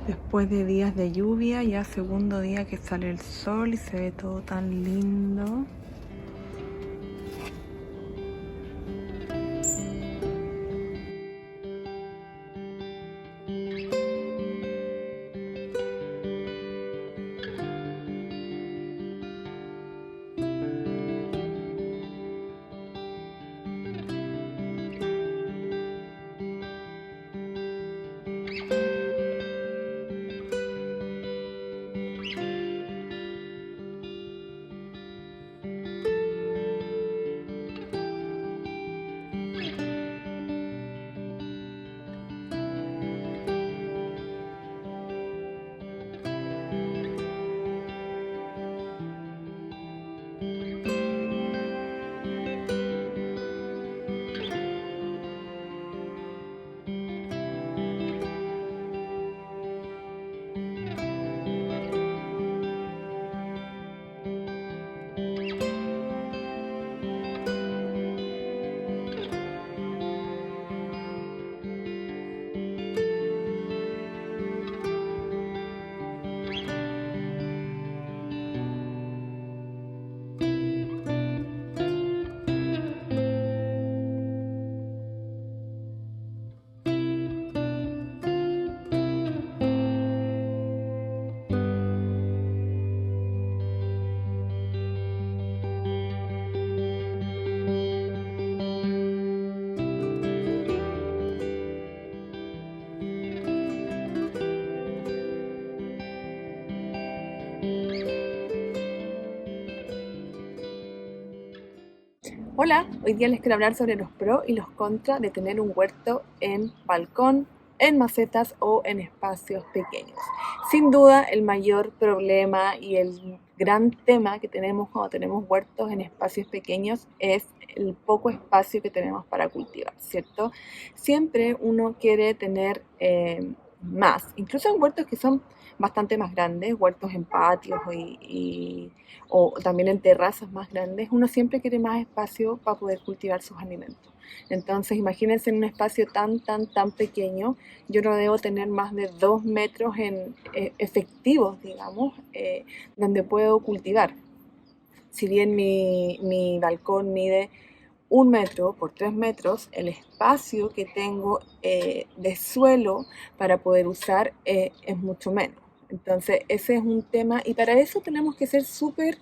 Después de días de lluvia, ya segundo día que sale el sol y se ve todo tan lindo. Hola, hoy día les quiero hablar sobre los pros y los contras de tener un huerto en balcón, en macetas o en espacios pequeños. Sin duda, el mayor problema y el gran tema que tenemos cuando tenemos huertos en espacios pequeños es el poco espacio que tenemos para cultivar, ¿cierto? Siempre uno quiere tener más, incluso en huertos que son bastante más grandes, huertos en patios o también en terrazas más grandes, uno siempre quiere más espacio para poder cultivar sus alimentos. Entonces, imagínense en un espacio tan pequeño, yo no debo tener más de 2 metros en efectivos, digamos, donde puedo cultivar. Si bien mi balcón mide 1 metro por 3 metros, el espacio que tengo de suelo para poder usar es mucho menos. Entonces, ese es un tema y para eso tenemos que ser súper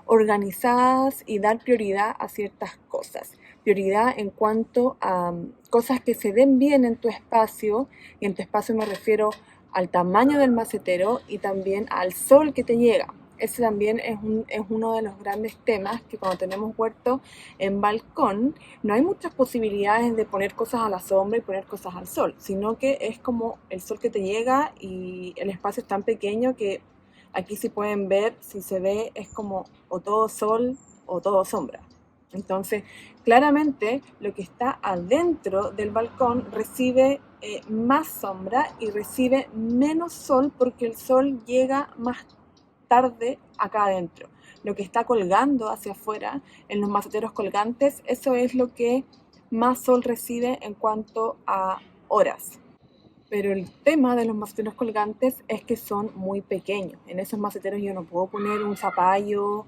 organizadas y dar prioridad a ciertas cosas. Prioridad en cuanto a cosas que se den bien en tu espacio, y en tu espacio me refiero al tamaño del macetero y también al sol que te llega. Ese también es uno de los grandes temas que cuando tenemos huerto en balcón no hay muchas posibilidades de poner cosas a la sombra y poner cosas al sol, sino que es como el sol que te llega y el espacio es tan pequeño que aquí si pueden ver, si se ve, es como o todo sol o todo sombra. Entonces, claramente lo que está adentro del balcón recibe más sombra y recibe menos sol porque el sol llega más tarde acá adentro. Lo que está colgando hacia afuera en los maceteros colgantes, eso es lo que más sol recibe en cuanto a horas. Pero el tema de los maceteros colgantes es que son muy pequeños. En esos maceteros yo no puedo poner un zapallo,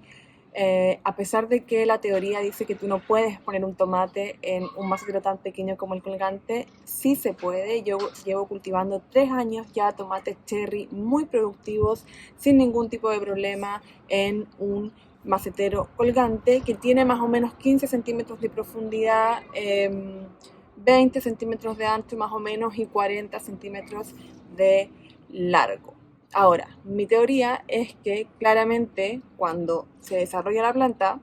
a pesar de que la teoría dice que tú no puedes poner un tomate en un macetero tan pequeño como el colgante, sí se puede. Yo llevo cultivando 3 años ya tomates cherry muy productivos, sin ningún tipo de problema, en un macetero colgante que tiene más o menos 15 centímetros de profundidad, 20 centímetros de ancho más o menos y 40 centímetros de largo. Ahora, mi teoría es que claramente cuando se desarrolla la planta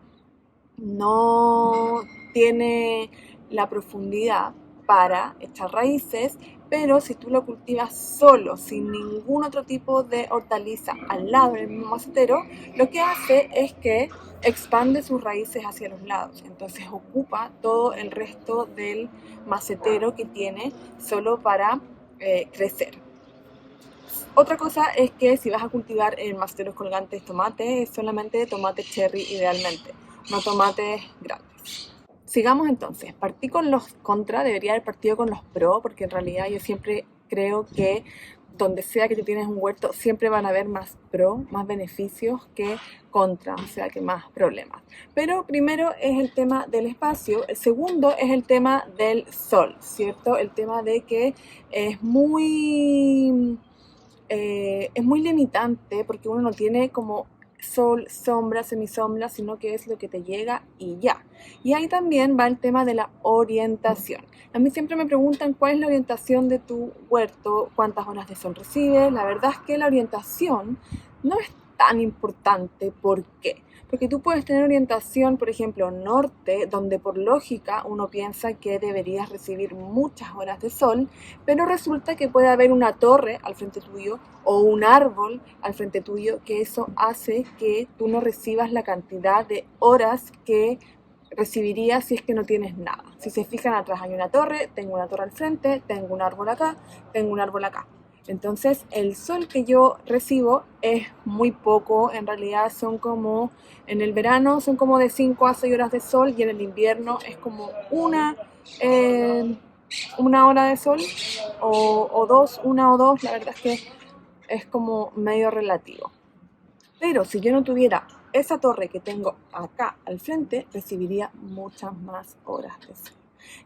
no tiene la profundidad para echar raíces, pero si tú lo cultivas solo, sin ningún otro tipo de hortaliza al lado del mismo macetero, lo que hace es que expande sus raíces hacia los lados, entonces ocupa todo el resto del macetero que tiene solo para crecer. Otra cosa es que si vas a cultivar en maceteros colgantes tomate, es solamente tomate cherry idealmente, no tomates grandes. Sigamos entonces, partí con los contra, debería haber partido con los pro, porque en realidad yo siempre creo que donde sea que tú tienes un huerto, siempre van a haber más más beneficios que contra, o sea, que más problemas. Pero primero es el tema del espacio, el segundo es el tema del sol, ¿cierto? El tema de que es muy limitante porque uno no tiene como sol, sombra, semisombra, sino que es lo que te llega y ya. Y ahí también va el tema de la orientación. A mí siempre me preguntan cuál es la orientación de tu huerto, cuántas horas de sol recibes. La verdad es que la orientación no es tan importante. ¿Por qué? Porque tú puedes tener orientación, por ejemplo, norte, donde por lógica uno piensa que deberías recibir muchas horas de sol, pero resulta que puede haber una torre al frente tuyo o un árbol al frente tuyo, que eso hace que tú no recibas la cantidad de horas que recibirías si es que no tienes nada. Si se fijan atrás hay una torre, tengo una torre al frente, tengo un árbol acá, tengo un árbol acá. Entonces el sol que yo recibo es muy poco, en realidad son como, en el verano son como de 5 a 6 horas de sol y en el invierno es como una hora de sol o dos, una o dos, la verdad es que es como medio relativo. Pero si yo no tuviera esa torre que tengo acá al frente, recibiría muchas más horas de sol.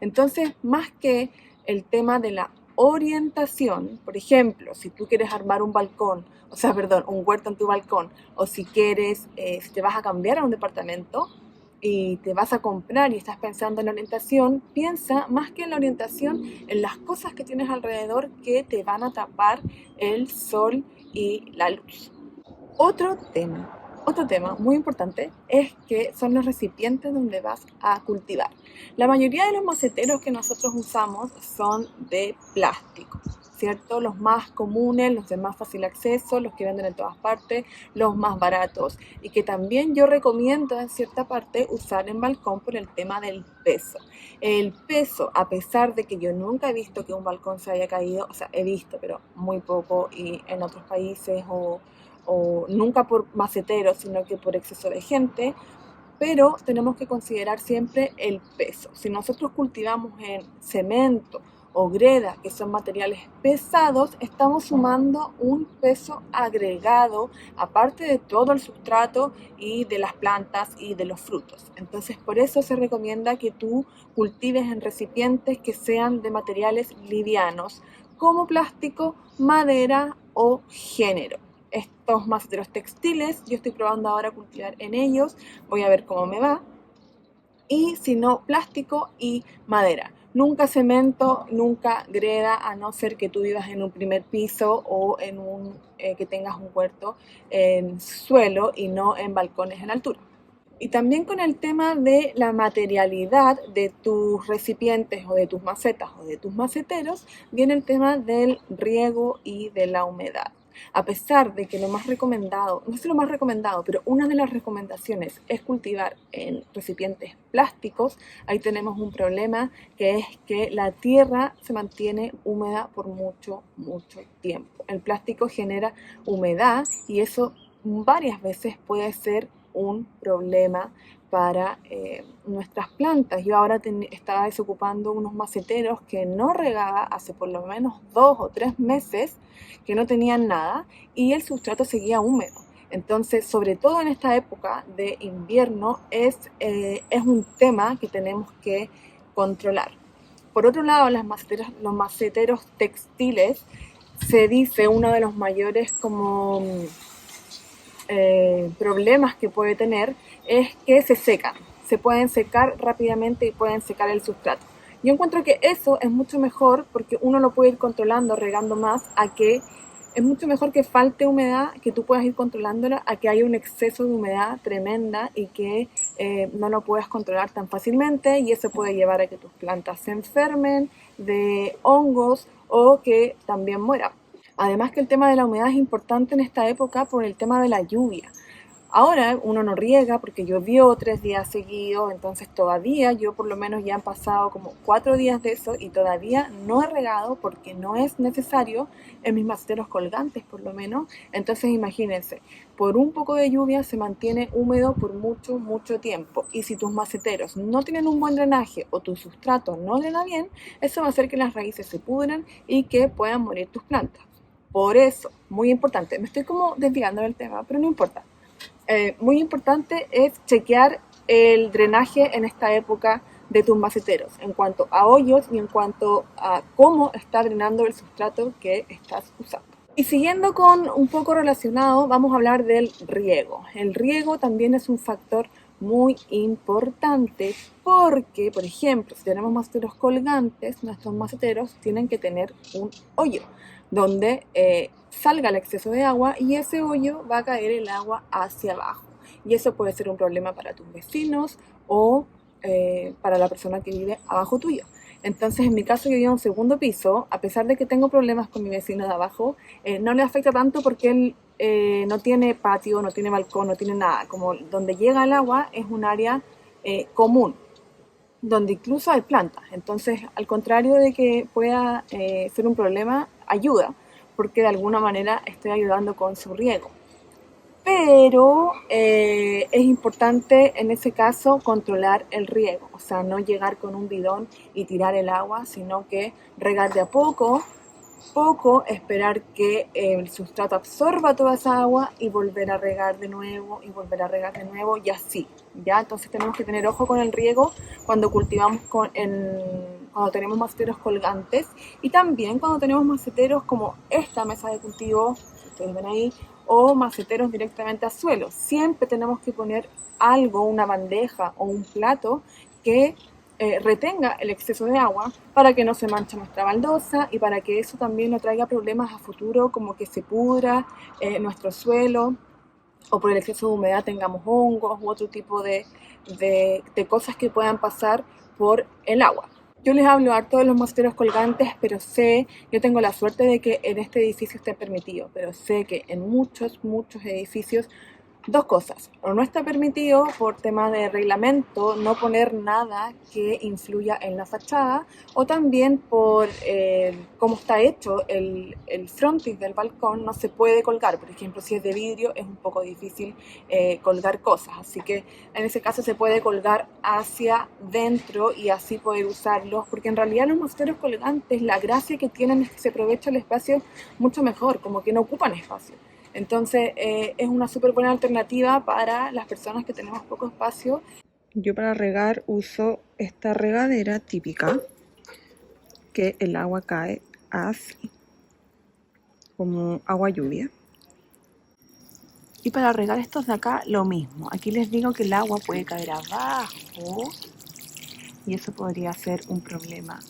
Entonces, más que el tema de la orientación, por ejemplo, si tú quieres armar un balcón, o sea, perdón, un huerto en tu balcón, o si quieres, si te vas a cambiar a un departamento y te vas a comprar y estás pensando en la orientación, piensa más que en la orientación, en las cosas que tienes alrededor que te van a tapar el sol y la luz. Otro tema muy importante es que son los recipientes donde vas a cultivar. La mayoría de los maceteros que nosotros usamos son de plástico, ¿cierto? Los más comunes, los de más fácil acceso, los que venden en todas partes, los más baratos y que también yo recomiendo en cierta parte usar en balcón por el tema del peso. El peso, a pesar de que yo nunca he visto que un balcón se haya caído, o sea, he visto, pero muy poco y en otros países o nunca por maceteros, sino que por exceso de gente, pero tenemos que considerar siempre el peso. Si nosotros cultivamos en cemento o greda, que son materiales pesados, estamos sumando un peso agregado, aparte de todo el sustrato y de las plantas y de los frutos. Entonces, por eso se recomienda que tú cultives en recipientes que sean de materiales livianos, como plástico, madera o género. Estos maceteros textiles, yo estoy probando ahora cultivar en ellos, voy a ver cómo me va. Y si no, plástico y madera. Nunca cemento, nunca greda, a no ser que tú vivas en un primer piso o en que tengas un huerto en suelo y no en balcones en altura. Y también con el tema de la materialidad de tus recipientes o de tus macetas o de tus maceteros, viene el tema del riego y de la humedad. A pesar de que lo más recomendado, no es lo más recomendado, pero una de las recomendaciones es cultivar en recipientes plásticos, ahí tenemos un problema que es que la tierra se mantiene húmeda por mucho, mucho tiempo. El plástico genera humedad y eso varias veces puede ser un problema para nuestras plantas. Yo ahora estaba desocupando unos maceteros que no regaba hace por lo menos 2 o 3 meses, que no tenían nada y el sustrato seguía húmedo. Entonces, sobre todo en esta época de invierno, es un tema que tenemos que controlar. Por otro lado, los maceteros textiles, se dice uno de los mayores como problemas que puede tener es que se secan, se pueden secar rápidamente y pueden secar el sustrato. Yo encuentro que eso es mucho mejor porque uno lo puede ir controlando, regando más, a que es mucho mejor que falte humedad, que tú puedas ir controlándola, a que haya un exceso de humedad tremenda y que no lo puedas controlar tan fácilmente y eso puede llevar a que tus plantas se enfermen de hongos o que también mueran. Además que el tema de la humedad es importante en esta época por el tema de la lluvia. Ahora uno no riega porque llovió 3 días seguidos, entonces todavía yo por lo menos ya han pasado como 4 días de eso y todavía no he regado porque no es necesario en mis maceteros colgantes por lo menos. Entonces imagínense, por un poco de lluvia se mantiene húmedo por mucho, mucho tiempo. Y si tus maceteros no tienen un buen drenaje o tu sustrato no drena bien, eso va a hacer que las raíces se pudran y que puedan morir tus plantas. Por eso, muy importante, me estoy como desviando del tema, pero no importa. Muy importante es chequear el drenaje en esta época de tus maceteros, en cuanto a hoyos y en cuanto a cómo está drenando el sustrato que estás usando. Y siguiendo con un poco relacionado, vamos a hablar del riego. El riego también es un factor muy importante porque, por ejemplo, si tenemos maceteros colgantes, nuestros maceteros tienen que tener un hoyo donde salga el exceso de agua y ese hoyo va a caer el agua hacia abajo. Y eso puede ser un problema para tus vecinos o para la persona que vive abajo tuyo. Entonces, en mi caso, yo vivo en un segundo piso, a pesar de que tengo problemas con mi vecino de abajo, no le afecta tanto porque él no tiene patio, no tiene balcón, no tiene nada. Como donde llega el agua es un área común, donde incluso hay plantas. Entonces, al contrario de que pueda ser un problema, ayuda, porque de alguna manera estoy ayudando con su riego. Pero es importante en ese caso controlar el riego, o sea, no llegar con un bidón y tirar el agua, sino que regar de a poco, esperar que el sustrato absorba toda esa agua y volver a regar de nuevo y volver a regar de nuevo y así, ¿ya? Entonces tenemos que tener ojo con el riego cuando cultivamos cuando tenemos maceteros colgantes y también cuando tenemos maceteros como esta mesa de cultivo, si ustedes ven ahí, o maceteros directamente a suelo. Siempre tenemos que poner algo, una bandeja o un plato que retenga el exceso de agua para que no se manche nuestra baldosa y para que eso también no traiga problemas a futuro como que se pudra nuestro suelo o por el exceso de humedad tengamos hongos u otro tipo de cosas que puedan pasar por el agua. Yo les hablo harto de los maceteros colgantes, pero yo tengo la suerte de que en este edificio esté permitido, pero sé que en muchos edificios, dos cosas, o no está permitido por temas de reglamento no poner nada que influya en la fachada, o también por cómo está hecho el frontis del balcón, no se puede colgar. Por ejemplo, si es de vidrio es un poco difícil colgar cosas, así que en ese caso se puede colgar hacia dentro y así poder usarlos, porque en realidad los maceteros colgantes, la gracia que tienen es que se aprovecha el espacio mucho mejor, como que no ocupan espacio. Entonces es una súper buena alternativa para las personas que tenemos poco espacio. Yo para regar uso esta regadera típica, que el agua cae así, como agua lluvia. Y para regar estos de acá, lo mismo. Aquí les digo que el agua puede caer abajo y eso podría ser un problema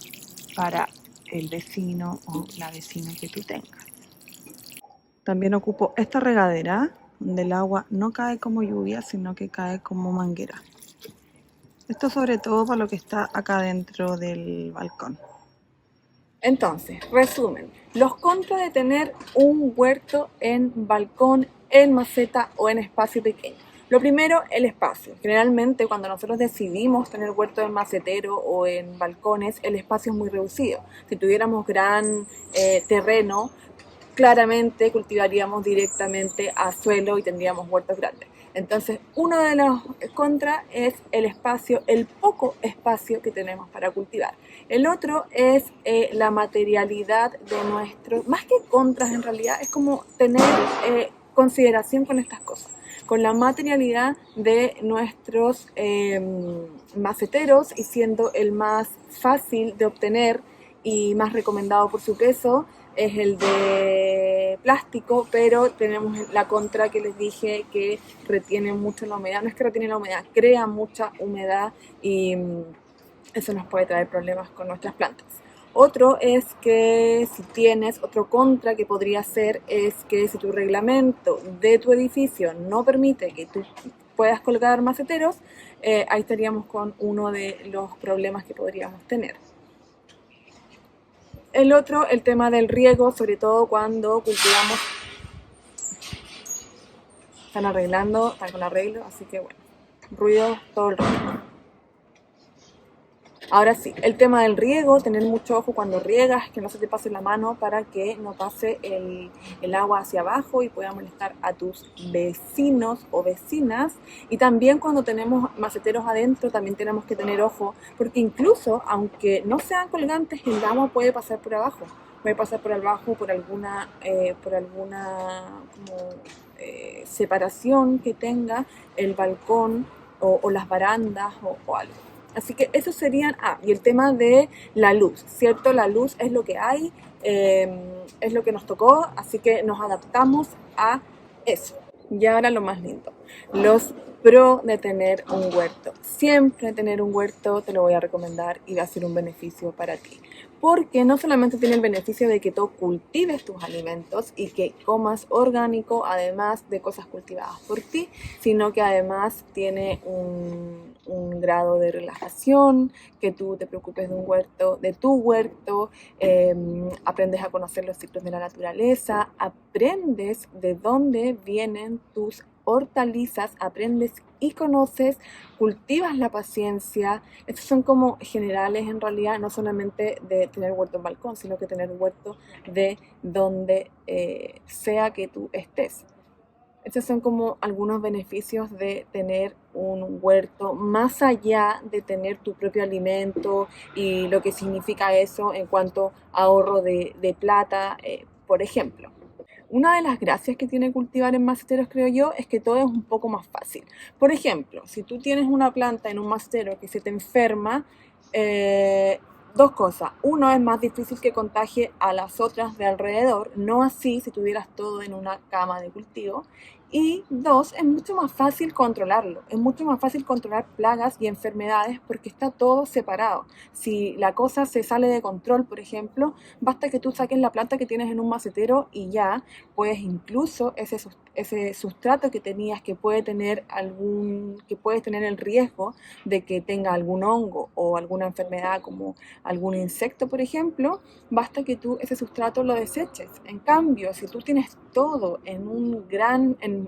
para el vecino o la vecina que tú tengas. También ocupo esta regadera, donde el agua no cae como lluvia, sino que cae como manguera. Esto sobre todo para lo que está acá dentro del balcón. Entonces, resumen, los contras de tener un huerto en balcón, en maceta o en espacio pequeño. Lo primero, el espacio. Generalmente cuando nosotros decidimos tener huerto en macetero o en balcones, el espacio es muy reducido. Si tuviéramos gran terreno, claramente cultivaríamos directamente a suelo y tendríamos huertos grandes. Entonces, uno de los contras es el espacio, el poco espacio que tenemos para cultivar. El otro es la materialidad de nuestros, más que contras en realidad, es como tener consideración con estas cosas, con la materialidad de nuestros maceteros y siendo el más fácil de obtener y más recomendado por su peso, es el de plástico, pero tenemos la contra que les dije que retiene mucho la humedad. No es que retiene la humedad, crea mucha humedad y eso nos puede traer problemas con nuestras plantas. Otro es que otro contra que podría ser es que si tu reglamento de tu edificio no permite que tú puedas colgar maceteros, ahí estaríamos con uno de los problemas que podríamos tener. El otro, el tema del riego, sobre todo cuando cultivamos. Están con arreglo, así que bueno, ruido todo el rato. Ahora sí, el tema del riego, tener mucho ojo cuando riegas, que no se te pase la mano para que no pase el agua hacia abajo y pueda molestar a tus vecinos o vecinas. Y también cuando tenemos maceteros adentro, también tenemos que tener ojo, porque incluso, aunque no sean colgantes, el agua puede pasar por abajo. puede pasar por abajo por alguna como, separación que tenga el balcón o las barandas o algo. Así que eso serían, y el tema de la luz, ¿cierto? La luz es lo que hay, es lo que nos tocó, así que nos adaptamos a eso. Y ahora lo más lindo, los pro de tener un huerto. Siempre tener un huerto te lo voy a recomendar y va a ser un beneficio para ti. Porque no solamente tiene el beneficio de que tú cultives tus alimentos y que comas orgánico, además de cosas cultivadas por ti, sino que además tiene un grado de relajación, que tú te preocupes de tu huerto, aprendes a conocer los ciclos de la naturaleza, aprendes de dónde vienen tus hortalizas, aprendes y conoces, cultivas la paciencia. Estos son como generales en realidad, no solamente de tener huerto en balcón, sino que tener huerto de donde sea que tú estés. Estos son como algunos beneficios de tener un huerto, más allá de tener tu propio alimento y lo que significa eso en cuanto a ahorro de plata, por ejemplo. Una de las gracias que tiene cultivar en maceteros, creo yo, es que todo es un poco más fácil. Por ejemplo, si tú tienes una planta en un macetero que se te enferma, dos cosas. Uno, es más difícil que contagie a las otras de alrededor, no así si tuvieras todo en una cama de cultivo. Y dos, es mucho más fácil controlarlo, es mucho más fácil controlar plagas y enfermedades porque está todo separado. Si la cosa se sale de control, por ejemplo, basta que tú saques la planta que tienes en un macetero y ya puedes incluso ese sustrato que tenías que puedes tener el riesgo de que tenga algún hongo o alguna enfermedad como algún insecto, por ejemplo, basta que tú ese sustrato lo deseches. En cambio, si tú tienes todo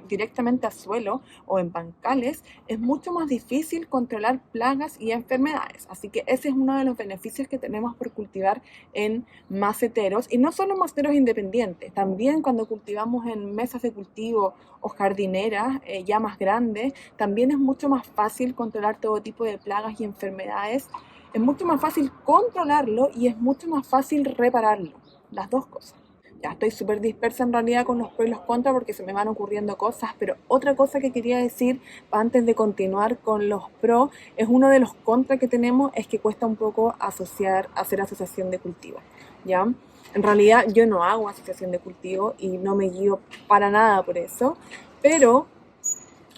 directamente a suelo o en bancales, es mucho más difícil controlar plagas y enfermedades. Así que ese es uno de los beneficios que tenemos por cultivar en maceteros, y no solo maceteros independientes, también cuando cultivamos en mesas de cultivo o jardineras ya más grandes, también es mucho más fácil controlar todo tipo de plagas y enfermedades. Es mucho más fácil controlarlo y es mucho más fácil repararlo, las dos cosas. Ya estoy súper dispersa en realidad con los pros y los contras porque se me van ocurriendo cosas, pero otra cosa que quería decir antes de continuar con los pros es uno de los contras que tenemos, es que cuesta un poco hacer asociación de cultivo, ¿ya? En realidad yo no hago asociación de cultivo y no me guío para nada por eso, pero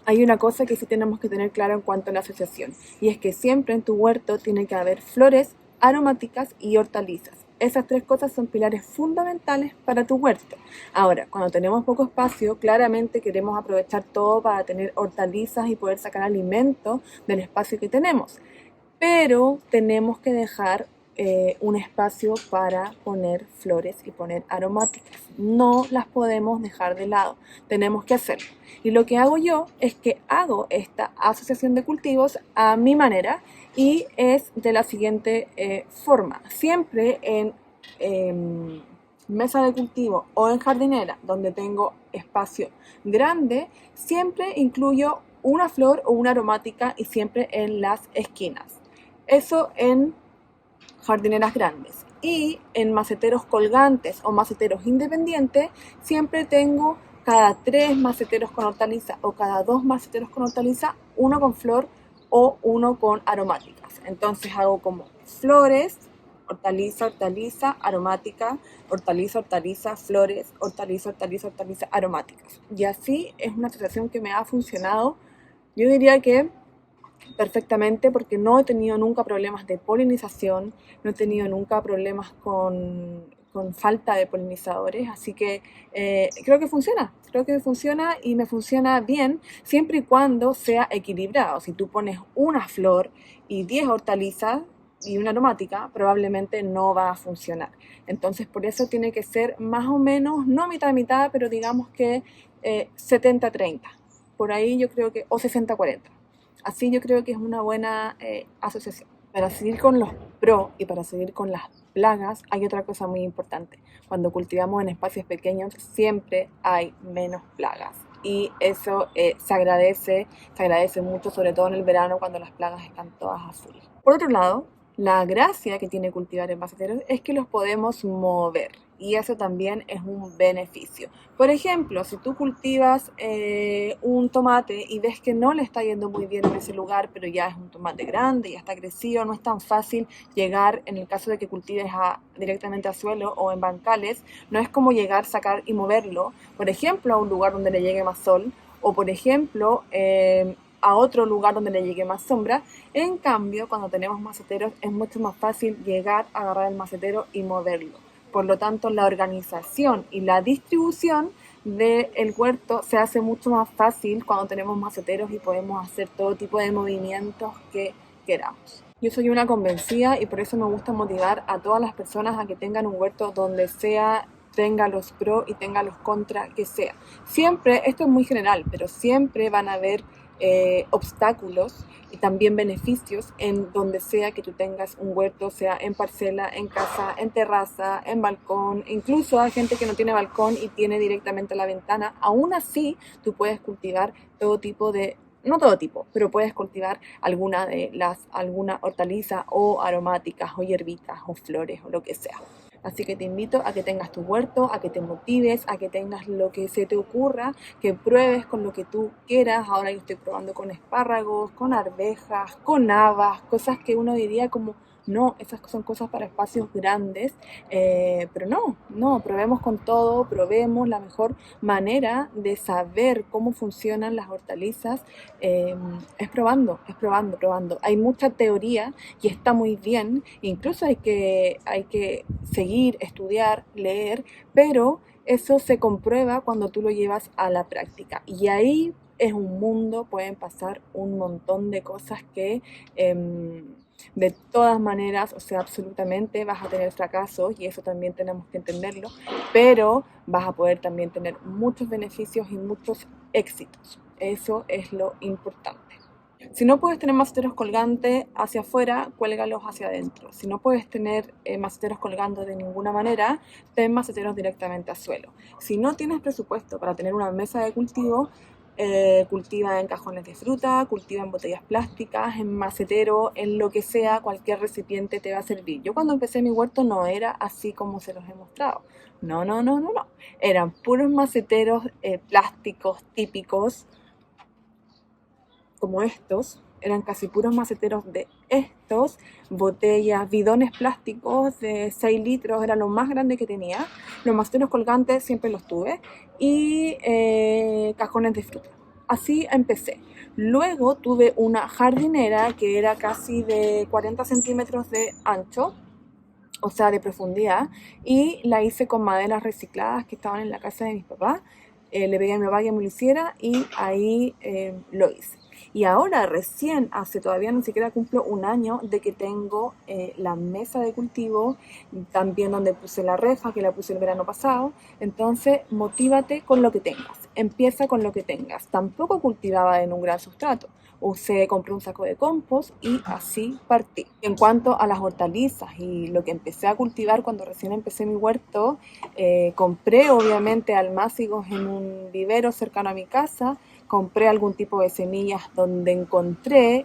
hay una cosa que sí tenemos que tener claro en cuanto a la asociación, y es que siempre en tu huerto tiene que haber flores, aromáticas y hortalizas. Esas tres cosas son pilares fundamentales para tu huerto. Ahora, cuando tenemos poco espacio, claramente queremos aprovechar todo para tener hortalizas y poder sacar alimento del espacio que tenemos. Pero tenemos que dejar un espacio para poner flores y poner aromáticas. No las podemos dejar de lado, tenemos que hacerlo. Y lo que hago yo es que hago esta asociación de cultivos a mi manera, y es de la siguiente forma. Siempre en mesa de cultivo o en jardinera donde tengo espacio grande, siempre incluyo una flor o una aromática, y siempre en las esquinas. Eso en jardineras grandes. Y en maceteros colgantes o maceteros independientes, siempre tengo cada 3 maceteros con hortaliza o cada 2 maceteros con hortaliza, uno con flor o uno con aromáticas. Entonces hago como flores, hortaliza, hortaliza, aromática, hortaliza, hortaliza, flores, hortaliza, hortaliza, hortaliza, aromáticas. Y así es una asociación que me ha funcionado. Yo diría que perfectamente, porque no he tenido nunca problemas de polinización, no he tenido nunca problemas con falta de polinizadores, así que creo que funciona y me funciona bien siempre y cuando sea equilibrado. Si tú pones una flor y 10 hortalizas y una aromática, probablemente no va a funcionar. Entonces por eso tiene que ser más o menos, no mitad mitad, pero digamos que 70-30, por ahí yo creo que, o 60-40. Así yo creo que es una buena asociación. Para seguir con los pros y para seguir con las plagas, hay otra cosa muy importante. Cuando cultivamos en espacios pequeños, siempre hay menos plagas. Y eso se agradece mucho, sobre todo en el verano, cuando las plagas están todas a Por otro lado, la gracia que tiene cultivar en maceteros es que los podemos mover. y eso también es un beneficio. Por ejemplo, si tú cultivas un tomate y ves que no le está yendo muy bien en ese lugar, pero ya es un tomate grande, ya está crecido, no es tan fácil llegar, en el caso de que cultives directamente a suelo o en bancales, no es como llegar, sacar y moverlo, por ejemplo, a un lugar donde le llegue más sol, o por ejemplo, a otro lugar donde le llegue más sombra. En cambio, cuando tenemos maceteros es mucho más fácil llegar, agarrar el macetero y moverlo. Por lo tanto, la organización y la distribución del huerto se hace mucho más fácil cuando tenemos maceteros y podemos hacer todo tipo de movimientos que queramos. Yo soy una convencida y por eso me gusta motivar a todas las personas a que tengan un huerto donde sea, tenga los pros y tenga los contras que sea. Siempre, esto es muy general, pero siempre van a haber obstáculos y también beneficios en donde sea que tú tengas un huerto, sea en parcela, en casa, en terraza, en balcón. Incluso hay gente que no tiene balcón y tiene directamente la ventana. Aún así, tú puedes cultivar todo tipo de, no todo tipo, pero puedes cultivar alguna hortaliza o aromáticas o hierbitas o flores o lo que sea. Así que te invito a que tengas tu huerto, a que te motives, a que tengas lo que se te ocurra, que pruebes con lo que tú quieras. Ahora yo estoy probando con espárragos, con arvejas, con habas, cosas que uno diría como, no, esas son cosas para espacios grandes, pero no, probemos con todo, probemos la mejor manera de saber cómo funcionan las hortalizas, es probando. Hay mucha teoría y está muy bien, incluso hay que seguir, estudiar, leer, pero eso se comprueba cuando tú lo llevas a la práctica y ahí es un mundo, pueden pasar un montón de cosas que de todas maneras, o sea, absolutamente vas a tener fracasos y eso también tenemos que entenderlo, pero vas a poder también tener muchos beneficios y muchos éxitos. Eso es lo importante. Si no puedes tener maceteros colgantes hacia afuera, cuélgalos hacia adentro. Si no puedes tener maceteros colgando de ninguna manera, ten maceteros directamente a suelo. Si no tienes presupuesto para tener una mesa de cultivo, cultiva en cajones de fruta, cultiva en botellas plásticas, en macetero, en lo que sea, cualquier recipiente te va a servir. Yo cuando empecé mi huerto no era así como se los he mostrado. No. Eran puros maceteros plásticos típicos como estos, eran casi puros maceteros de estos, botellas, bidones plásticos de 6 litros, era lo más grande que tenía. Los maceteros colgantes siempre los tuve y cajones de fruta. Así empecé. Luego tuve una jardinera que era casi de 40 centímetros de ancho, o sea, de profundidad, y la hice con maderas recicladas que estaban en la casa de mis papás. Le pedí a mi papá que me lo hiciera y ahí lo hice. Y ahora recién, hace todavía ni siquiera cumplo un año de que tengo la mesa de cultivo, también donde puse la reja, que la puse el verano pasado. Entonces, motívate con lo que tengas. Empieza con lo que tengas. Tampoco cultivaba en un gran sustrato. Compré un saco de compost y así partí. En cuanto a las hortalizas y lo que empecé a cultivar cuando recién empecé mi huerto, compré obviamente almácigos en un vivero cercano a mi casa, compré algún tipo de semillas donde encontré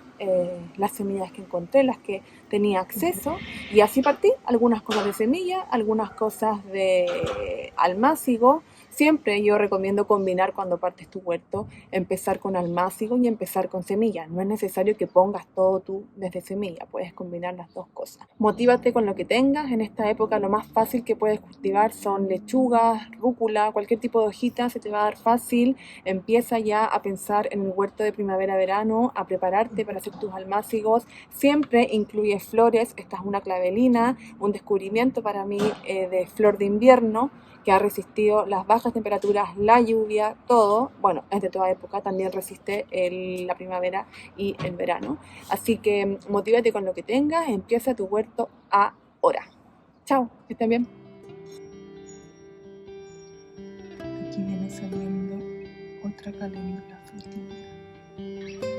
las semillas que encontré, las que tenía acceso, y así partí, algunas cosas de semilla, algunas cosas de almácigo. Siempre yo recomiendo combinar cuando partes tu huerto, empezar con almácigo y empezar con semilla. No es necesario que pongas todo tú desde semilla, puedes combinar las dos cosas. Motívate con lo que tengas. En esta época lo más fácil que puedes cultivar son lechugas, rúcula, cualquier tipo de hojita se te va a dar fácil. Empieza ya a pensar en el huerto de primavera-verano, a prepararte para hacer tus almácigos. Siempre incluye flores, esta es una clavelina, un descubrimiento para mí de flor de invierno, que ha resistido las bajas temperaturas, la lluvia, todo. Bueno, es de toda época, también resiste la primavera y el verano. Así que motívate con lo que tengas, empieza tu huerto ahora. Chao, que estén bien. Aquí viene saliendo otra caléndula frutilla.